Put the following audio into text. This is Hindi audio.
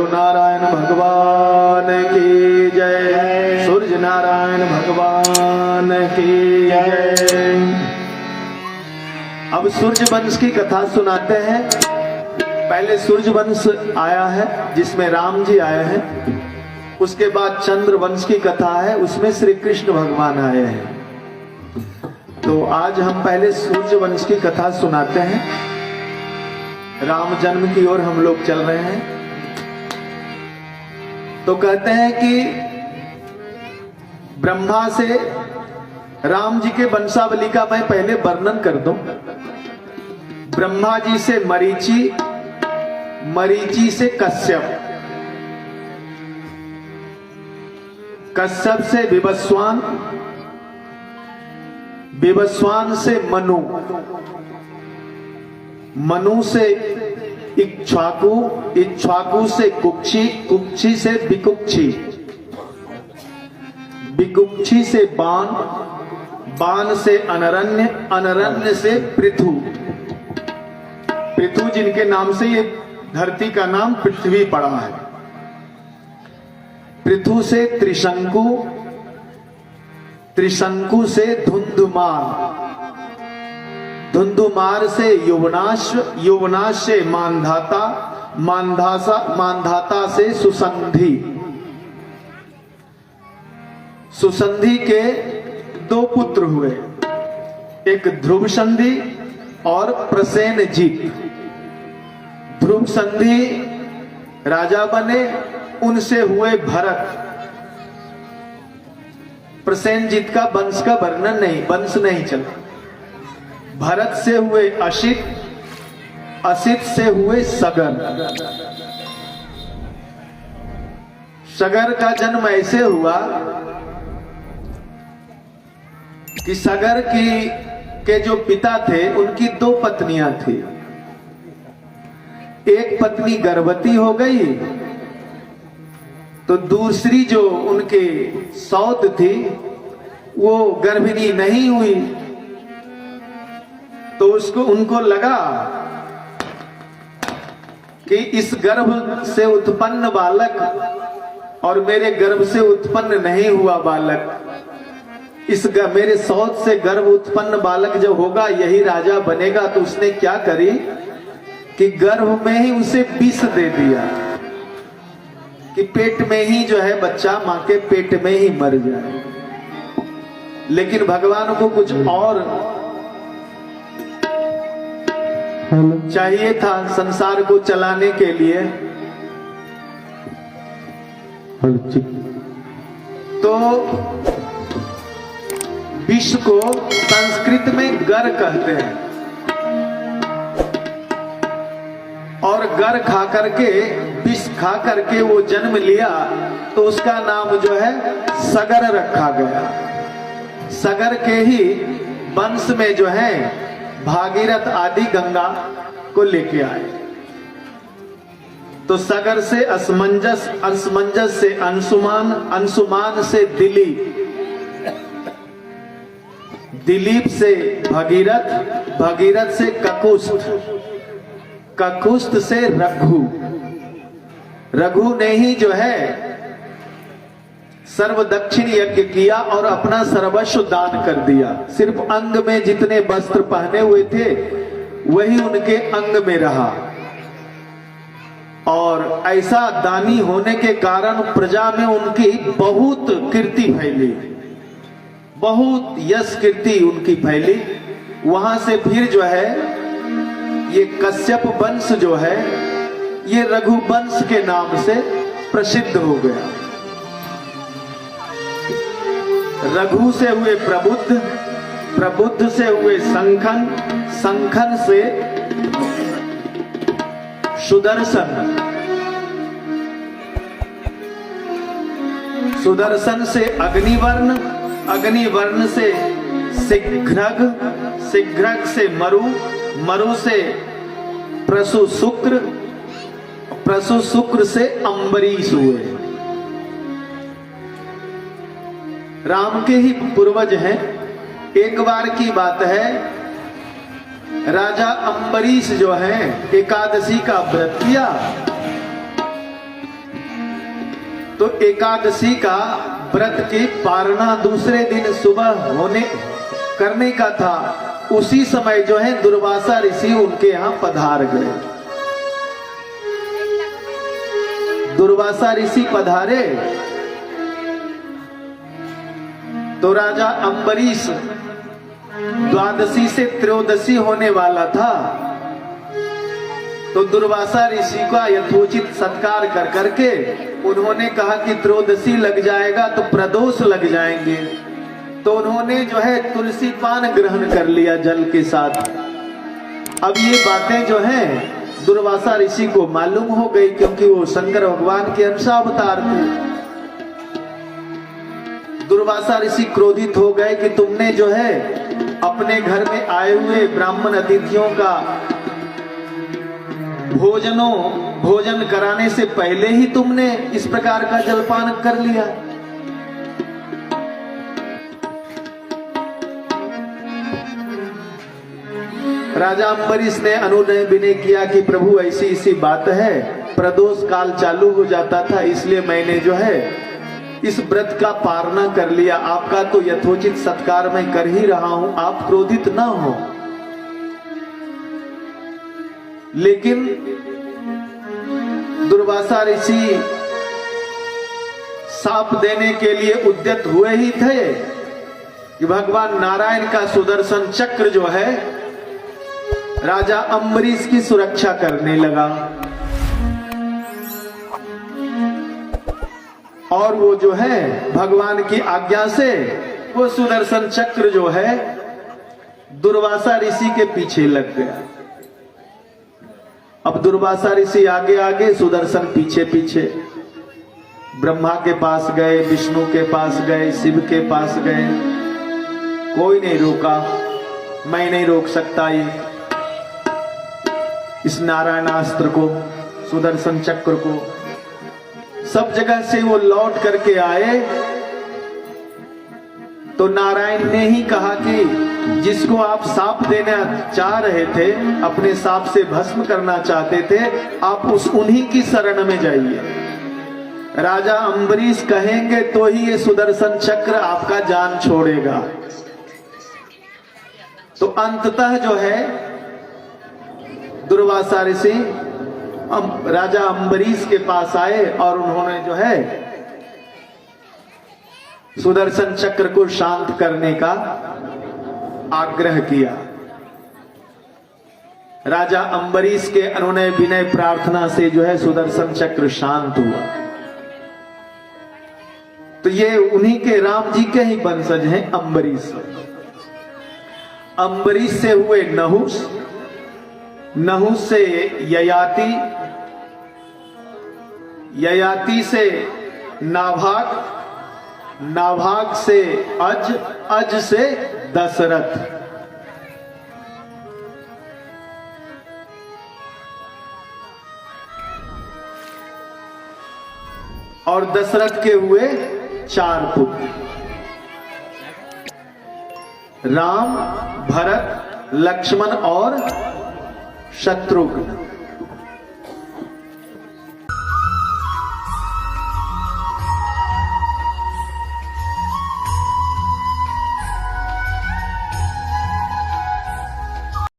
नारायण भगवान की जय। सूर्य नारायण भगवान की जय। अब सूर्य वंश की कथा सुनाते हैं। पहले सूर्य वंश आया है जिसमें राम जी आए हैं। उसके बाद चंद्र वंश की कथा है, उसमें श्री कृष्ण भगवान आए हैं। तो आज हम पहले सूर्य वंश की कथा सुनाते हैं। राम जन्म की ओर हम लोग चल रहे हैं। तो कहते हैं कि ब्रह्मा से राम जी के वंशावली का मैं पहले वर्णन कर दूं। ब्रह्मा जी से मरीचि, मरीचि से कश्यप, कश्यप से विवस्वान, विवस्वान से मनु, मनु से इक्ष्वाकु, इक्ष्वाकु से कुक्षी, कुक्षी से विकुक्षी, विकुक्षी से बाण, बाण से अनरण्य, अनरण्य से पृथु, पृथु जिनके नाम से ये धरती का नाम पृथ्वी पड़ा है। पृथु से त्रिशंकु, त्रिशंकु से धुंधुमार, धुंधुमार से युवनाश्व, युवनाश से मानधाता, मानधासा, मानधाता से सुसंधि, सुसंधि के दो पुत्र हुए, एक ध्रुव संधि और प्रसेनजीत। ध्रुव संधि राजा बने, उनसे हुए भरत। प्रसेनजीत का वंश का वर्णन नहीं, वंश नहीं चला। भरत से हुए असित, असित से हुए सगर। सगर का जन्म ऐसे हुआ कि सगर के जो पिता थे उनकी दो पत्नियां थी। एक पत्नी गर्भवती हो गई तो दूसरी जो उनके सौत थी वो गर्भिणी नहीं हुई। तो उसको उनको लगा कि इस गर्भ से उत्पन्न बालक और मेरे गर्भ से उत्पन्न नहीं हुआ बालक, इस मेरे सौत से गर्भ उत्पन्न बालक जो होगा यही राजा बनेगा। तो उसने क्या करी कि गर्भ में ही उसे विष दे दिया कि पेट में ही जो है बच्चा मां के पेट में ही मर जाए। लेकिन भगवान को कुछ और चाहिए था संसार को चलाने के लिए। तो विष को संस्कृत में गर कहते हैं और गर खा करके, विष खा करके वो जन्म लिया तो उसका नाम जो है सगर रखा गया। सगर के ही वंश में जो है भागीरथ आदि गंगा को लेके आए। तो सगर से असमंजस, असमंजस से अंशुमान, अंशुमान से दिलीप, दिलीप से भगीरथ, भगीरथ से ककुस्थ, ककुस्थ से रघु, रघु ने ही जो है सर्व दक्षिण यज्ञ किया और अपना सर्वस्व दान कर दिया। सिर्फ अंग में जितने वस्त्र पहने हुए थे वही उनके अंग में रहा। और ऐसा दानी होने के कारण प्रजा में उनकी बहुत कीर्ति फैली, बहुत यश कीर्ति उनकी फैली। वहां से फिर जो है ये कश्यप वंश जो है ये रघुवंश के नाम से प्रसिद्ध हो गया। रघु से हुए प्रबुद्ध, प्रबुद्ध से हुए संखन, संखन से सुदर्शन, सुदर्शन से अग्निवर्ण, अग्निवर्ण से शीघ्रग, शीघ्रग से मरु, मरु से प्रसु शुक्र, प्रसु शुक्र से अम्बरीश हुए। राम के ही पूर्वज हैं। एक बार की बात है, राजा अम्बरीश जो है एकादशी का व्रत किया तो एकादशी का व्रत की पारना दूसरे दिन सुबह होने करने का था। उसी समय जो है दुर्वासा ऋषि उनके यहां पधार गए। दुर्वासा ऋषि पधारे तो राजा अम्बरीश द्वादशी से त्रयोदशी होने वाला था, तो दुर्वासा ऋषि का यथोचित सत्कार कर करके उन्होंने कहा कि त्रयोदशी लग जाएगा तो प्रदोष लग जाएंगे। तो उन्होंने जो है तुलसी पान ग्रहण कर लिया जल के साथ। अब ये बातें जो है दुर्वासा ऋषि को मालूम हो गई, क्योंकि वो शंकर भगवान के अंशावतार थे। दुर्वासा ऋषि क्रोधित हो गए कि तुमने जो है अपने घर में आए हुए ब्राह्मण अतिथियों का भोजन कराने से पहले ही तुमने इस प्रकार का जलपान कर लिया। राजा अम्बरीश ने अनुनय विनय किया कि प्रभु ऐसी ऐसी बात है, प्रदोष काल चालू हो जाता था, इसलिए मैंने जो है इस व्रत का पालना कर लिया। आपका तो यथोचित सत्कार मैं कर ही रहा हूं, आप क्रोधित ना हो। लेकिन दुर्वासा ऋषि शाप देने के लिए उद्यत हुए ही थे कि भगवान नारायण का सुदर्शन चक्र जो है राजा अम्बरीश की सुरक्षा करने लगा। और वो जो है भगवान की आज्ञा से वो सुदर्शन चक्र जो है दुर्वासा ऋषि के पीछे लग गया। अब दुर्वासा ऋषि आगे आगे, सुदर्शन पीछे पीछे। ब्रह्मा के पास गए, विष्णु के पास गए, शिव के पास गए, कोई नहीं रोका। मैं नहीं रोक सकता ये इस नारायणास्त्र को, सुदर्शन चक्र को। सब जगह से वो लौट करके आए तो नारायण ने ही कहा कि जिसको आप साप देना चाह रहे थे, अपने साप से भस्म करना चाहते थे, आप उन्हीं की शरण में जाइए। राजा अम्बरीश कहेंगे तो ही ये सुदर्शन चक्र आपका जान छोड़ेगा। तो अंततः जो है दुर्वासा ऋषि राजा अम्बरीश के पास आए और उन्होंने जो है सुदर्शन चक्र को शांत करने का आग्रह किया। राजा अम्बरीश के अनुनय विनय प्रार्थना से जो है सुदर्शन चक्र शांत हुआ। तो ये उन्हीं के राम जी के ही वंशज हैं अम्बरीश। अम्बरीश से हुए नहुष, नहुष से ययाति, ययाति से नाभाग, नाभाग से अज, अज से दशरथ। और दशरथ के हुए 4 पुत्र, राम, भरत, लक्ष्मण और शत्रुघ्न।